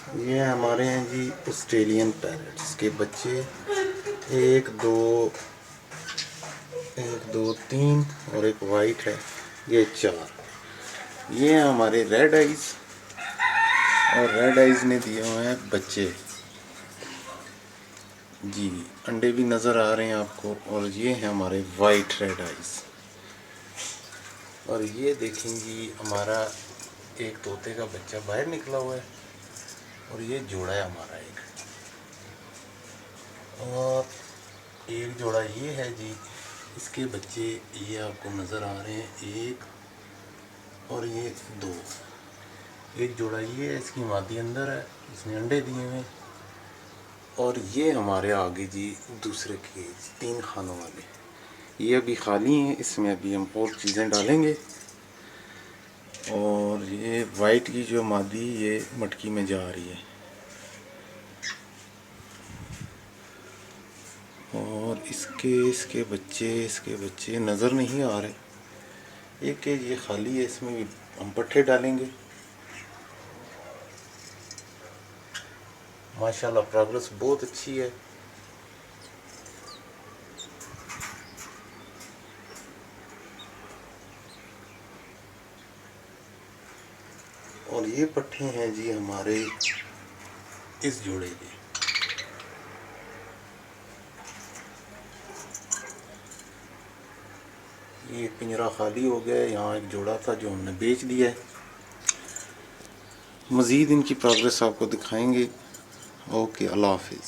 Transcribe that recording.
ये हमारे हैं जी ऑस्ट्रेलियन पैरट्स के बच्चे। एक दो तीन और एक वाइट है, ये 4। ये हैं हमारे रेड आइज, और रेड आइज ने दिए हुए हैं बच्चे जी। अंडे भी नज़र आ रहे हैं आपको। और ये हैं हमारे वाइट रेड आइज। और ये देखेंगी हमारा एक तोते का बच्चा बाहर निकला हुआ है, और ये जोड़ा है हमारा एक। और एक जोड़ा ये है जी, इसके बच्चे ये आपको नज़र आ रहे हैं, एक और ये 2। एक जोड़ा ये है, इसकी मादी अंदर है, इसने अंडे दिए हुए। और ये हमारे आगे जी दूसरे केज 3 खानों वाले, ये अभी खाली हैं, इसमें अभी हम और चीज़ें डालेंगे। और ये वाइट की जो मादी ये मटकी में जा रही है, और इसके बच्चे नज़र नहीं आ रहे। एक केज ये खाली है, इसमें भी हम पट्ठे डालेंगे। माशाल्लाह प्रोग्रेस बहुत अच्छी है। और ये पट्ठे हैं जी हमारे इस जोड़े के। ये पिंजरा खाली हो गया है, यहाँ एक जोड़ा था जो हमने बेच दिया है। मज़ीद इनकी प्रोग्रेस आपको दिखाएंगे। ओके, अल्लाह हाफिज़।